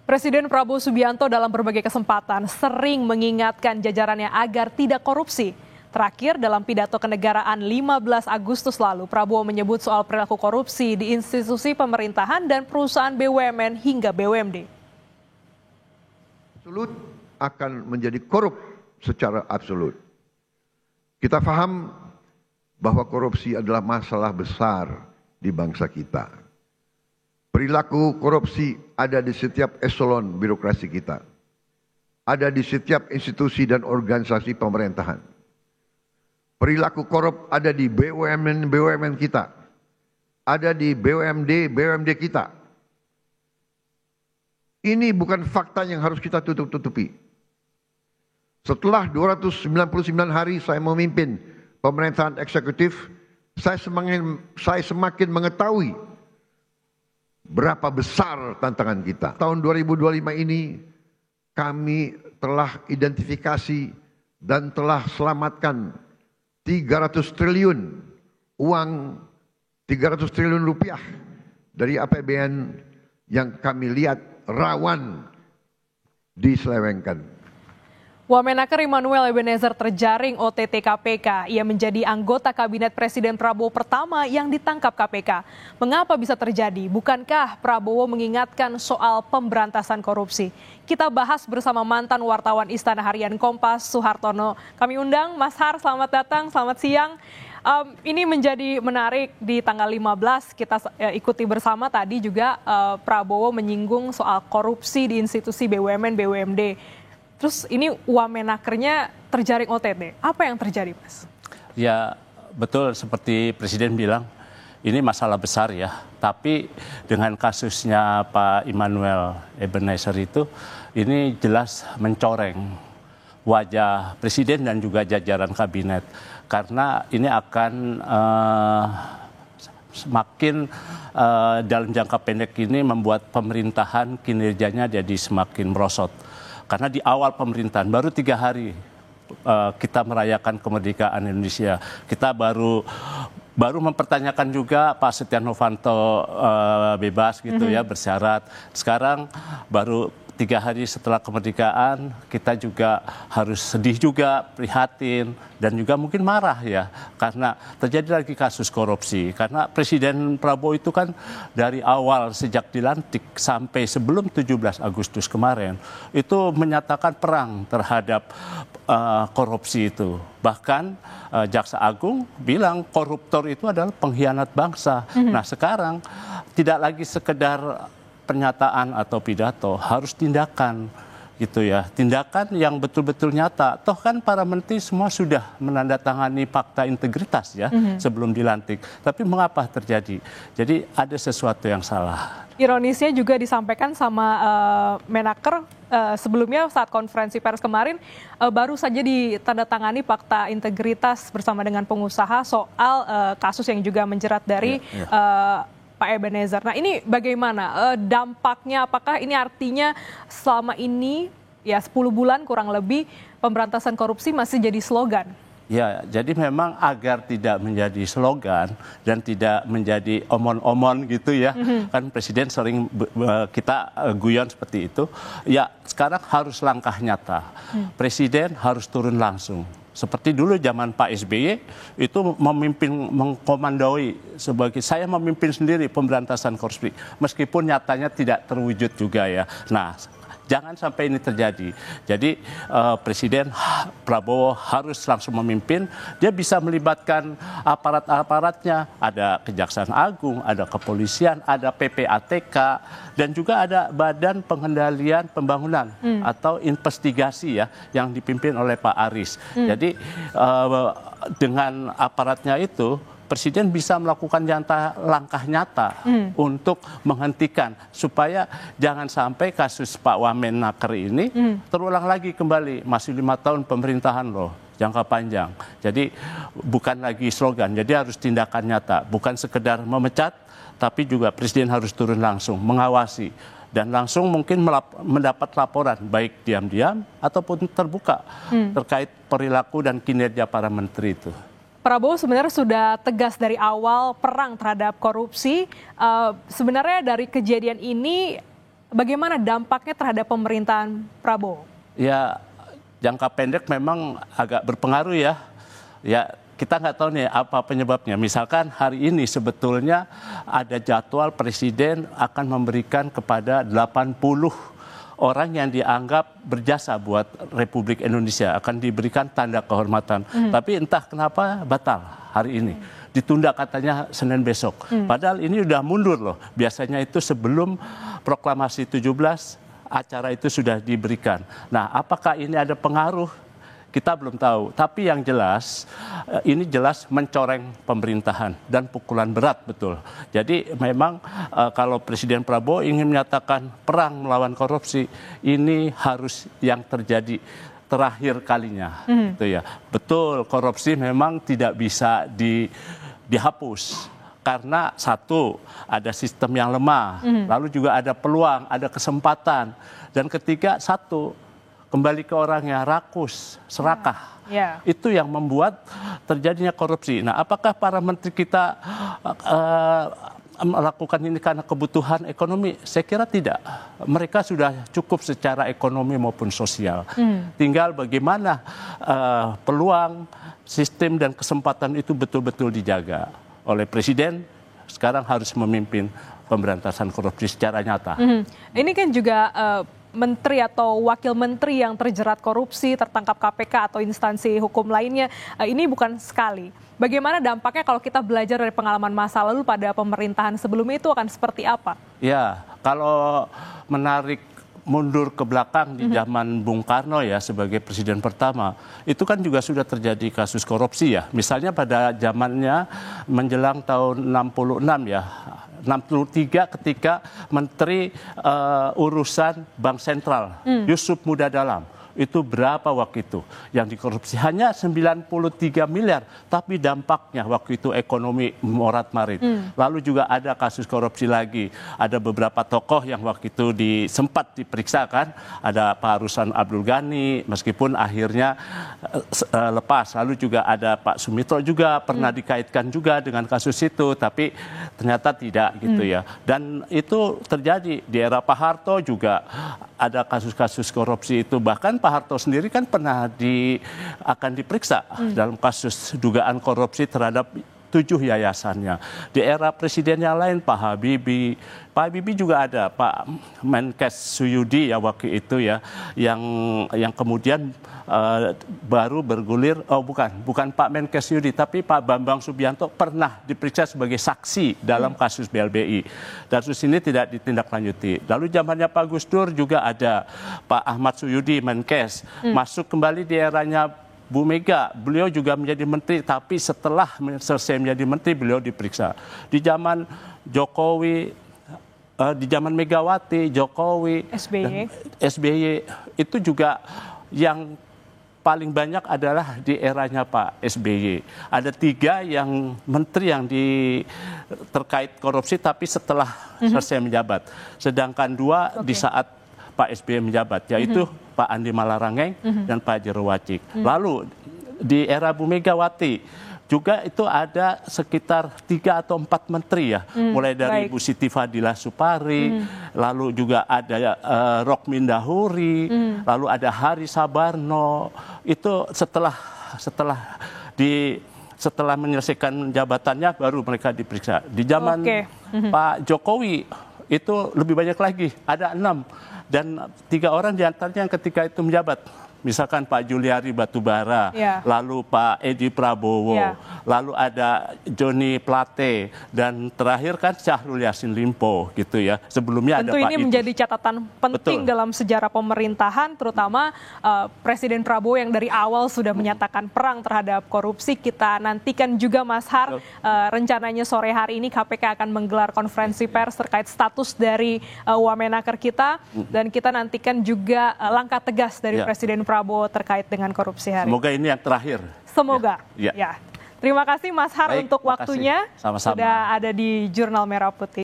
Presiden Prabowo Subianto dalam berbagai kesempatan sering mengingatkan jajarannya agar tidak korupsi. Terakhir dalam pidato kenegaraan 15 Agustus lalu, Prabowo menyebut soal perilaku korupsi di institusi pemerintahan dan perusahaan BUMN hingga BUMD. Absolut akan menjadi korup secara absolut. Kita paham bahwa korupsi adalah masalah besar di bangsa kita. Perilaku korupsi ada di setiap eselon birokrasi kita. Ada di setiap institusi dan organisasi pemerintahan. Perilaku korup ada di BUMN kita. Ada di BUMD kita. Ini bukan fakta yang harus kita tutup-tutupi. Setelah 299 hari saya memimpin pemerintahan eksekutif, saya semakin mengetahui berapa besar tantangan kita. Tahun 2025 ini kami telah identifikasi dan telah selamatkan 300 triliun uang, 300 triliun rupiah dari APBN yang kami lihat rawan diselewengkan. Wamenaker Immanuel Ebenezer terjaring OTT KPK. Ia menjadi anggota kabinet Presiden Prabowo pertama yang ditangkap KPK. Mengapa bisa terjadi? Bukankah Prabowo mengingatkan soal pemberantasan korupsi? Kita bahas bersama mantan wartawan Istana Harian Kompas, Suhartono. Kami undang Mas Har, selamat datang, selamat siang. Ini menjadi menarik di tanggal 15 kita ikuti bersama tadi juga Prabowo menyinggung soal korupsi di institusi BUMN, BUMD. Terus ini Wamenakernya terjaring OTT. Apa yang terjadi, Mas? Ya, betul seperti Presiden bilang, ini masalah besar ya. Tapi dengan kasusnya Pak Immanuel Ebenezer itu, ini jelas mencoreng wajah Presiden dan juga jajaran kabinet. Karena ini akan semakin dalam jangka pendek ini membuat pemerintahan kinerjanya jadi semakin merosot. Karena di awal pemerintahan, baru 3 hari kita merayakan kemerdekaan Indonesia. Kita baru mempertanyakan juga Pak Setia Novanto bebas gitu ya, bersyarat. Sekarang baru 3 hari setelah kemerdekaan, kita juga harus sedih juga, prihatin, dan juga mungkin marah ya. Karena terjadi lagi kasus korupsi. Karena Presiden Prabowo itu kan dari awal sejak dilantik sampai sebelum 17 Agustus kemarin, itu menyatakan perang terhadap korupsi itu. Bahkan Jaksa Agung bilang koruptor itu adalah pengkhianat bangsa. Nah sekarang tidak lagi sekedar pernyataan atau pidato, harus tindakan gitu ya, tindakan yang betul-betul nyata. Toh kan para menteri semua sudah menandatangani fakta integritas ya sebelum dilantik. Tapi mengapa terjadi? Jadi ada sesuatu yang salah. Ironisnya juga disampaikan sama Menaker sebelumnya saat konferensi pers kemarin baru saja ditandatangani fakta integritas bersama dengan pengusaha soal kasus yang juga menjerat dari Pak Ebenezer. Nah ini bagaimana dampaknya? Apakah ini artinya selama ini ya 10 bulan kurang lebih pemberantasan korupsi masih jadi slogan? Ya, jadi memang agar tidak menjadi slogan dan tidak menjadi omon-omon gitu ya. Kan Presiden sering kita guyon seperti itu. Ya sekarang harus langkah nyata. Presiden harus turun langsung. Seperti dulu zaman Pak SBY itu memimpin, mengkomandoi sebagai saya memimpin sendiri pemberantasan korupsi. Meskipun nyatanya tidak terwujud juga ya. Nah, jangan sampai ini terjadi. Jadi Presiden Prabowo harus langsung memimpin. Dia bisa melibatkan aparat-aparatnya. Ada Kejaksaan Agung, ada Kepolisian, ada PPATK, dan juga ada Badan Pengendalian Pembangunan atau investigasi ya yang dipimpin oleh Pak Aris. Jadi dengan aparatnya itu Presiden bisa melakukan langkah nyata untuk menghentikan supaya jangan sampai kasus Pak Wamenaker ini terulang lagi kembali. Masih 5 tahun pemerintahan loh, jangka panjang. Jadi bukan lagi slogan, jadi harus tindakan nyata. Bukan sekedar memecat, tapi juga Presiden harus turun langsung, mengawasi. Dan langsung mungkin mendapat laporan, baik diam-diam ataupun terbuka terkait perilaku dan kinerja para menteri itu. Prabowo sebenarnya sudah tegas dari awal perang terhadap korupsi. Sebenarnya dari kejadian ini bagaimana dampaknya terhadap pemerintahan Prabowo? Ya, jangka pendek memang agak berpengaruh ya. Ya, kita nggak tahu nih apa penyebabnya. Misalkan hari ini sebetulnya ada jadwal presiden akan memberikan kepada 80 orang yang dianggap berjasa buat Republik Indonesia, akan diberikan tanda kehormatan. Tapi entah kenapa batal hari ini. Ditunda katanya Senin besok. Padahal ini udah mundur loh. Biasanya itu sebelum proklamasi 17, acara itu sudah diberikan. Nah, apakah ini ada pengaruh? Kita belum tahu, tapi yang jelas ini jelas mencoreng pemerintahan dan pukulan berat betul. Jadi memang kalau Presiden Prabowo ingin menyatakan perang melawan korupsi, ini harus yang terjadi terakhir kalinya. Gitu ya. Betul, korupsi memang tidak bisa dihapus. Karena satu, ada sistem yang lemah, lalu juga ada peluang, ada kesempatan. Dan ketiga, satu, kembali ke orangnya, rakus, serakah. Itu yang membuat terjadinya korupsi. Nah, apakah para menteri kita melakukan ini karena kebutuhan ekonomi? Saya kira tidak. Mereka sudah cukup secara ekonomi maupun sosial. Tinggal bagaimana peluang, sistem, dan kesempatan itu betul-betul dijaga oleh Presiden. Sekarang harus memimpin pemberantasan korupsi secara nyata. Ini kan juga menteri atau wakil menteri yang terjerat korupsi, tertangkap KPK atau instansi hukum lainnya, ini bukan sekali. Bagaimana dampaknya kalau kita belajar dari pengalaman masa lalu pada pemerintahan sebelumnya itu akan seperti apa? Ya, kalau menarik mundur ke belakang di zaman Bung Karno ya sebagai presiden pertama, itu kan juga sudah terjadi kasus korupsi ya. Misalnya pada zamannya menjelang tahun 66 ya, 63 ketika Menteri Urusan Bank Sentral, Yusuf Muda Dalam. Itu berapa waktu itu yang dikorupsi? Hanya 93 miliar, tapi dampaknya waktu itu ekonomi morat-marit. Lalu juga ada kasus korupsi lagi. Ada beberapa tokoh yang waktu itu sempat diperiksa kan. Ada Pak Ruslan Abdul Ghani, meskipun akhirnya lepas. Lalu juga ada Pak Sumitro juga pernah dikaitkan juga dengan kasus itu, tapi ternyata tidak gitu ya. Dan itu terjadi di era Pak Harto juga ada kasus-kasus korupsi itu. Bahkan Pak Harto sendiri kan pernah akan diperiksa dalam kasus dugaan korupsi terhadap 7 yayasannya. Di era presiden yang lain, Pak Habibie juga ada, Pak Menkes Suyudi ya waktu itu ya, yang kemudian baru bergulir, bukan Pak Menkes Suyudi, tapi Pak Bambang Subianto pernah diperiksa sebagai saksi dalam kasus BLBI. Kasus ini tidak ditindaklanjuti. Lalu zamannya Pak Gus Dur juga ada Pak Ahmad Suyudi Menkes, masuk kembali di eranya Bu Mega, beliau juga menjadi menteri, tapi setelah selesai menjadi menteri beliau diperiksa. Di zaman Jokowi, di zaman Megawati, Jokowi, SBY itu juga yang paling banyak adalah di eranya Pak SBY. Ada 3 yang menteri yang terkait korupsi, tapi setelah selesai menjabat. Sedangkan 2 di saat Pak SBY menjabat, yaitu Pak Andi Malarangeng dan Pak Jerowacik. Lalu di era Bu Megawati juga itu ada sekitar 3 atau 4 menteri ya, mulai dari Bu Siti Fadila Supari, lalu juga ada Rokhmin Dahuri, lalu ada Hari Sabarno. Itu setelah menyelesaikan jabatannya baru mereka diperiksa. Di zaman Pak Jokowi itu lebih banyak lagi, ada 6. Dan 3 orang diantaranya yang ketika itu menjabat. Misalkan Pak Juliari Batubara, lalu Pak Edi Prabowo, lalu ada Joni Plate, dan terakhir kan Syahrul Yassin Limpo gitu ya. Sebelumnya tentu ada Pak ini menjadi catatan penting dalam sejarah pemerintahan, terutama Presiden Prabowo yang dari awal sudah menyatakan perang terhadap korupsi. Kita nantikan juga Mas Har, rencananya sore hari ini KPK akan menggelar konferensi pers terkait status dari Wamenaker kita, dan kita nantikan juga langkah tegas dari Presiden Prabowo terkait dengan korupsi hari. Semoga ini yang terakhir. Semoga. Ya. Terima kasih Mas Har untuk waktunya. Sama-sama. Sudah ada di Jurnal Merah Putih.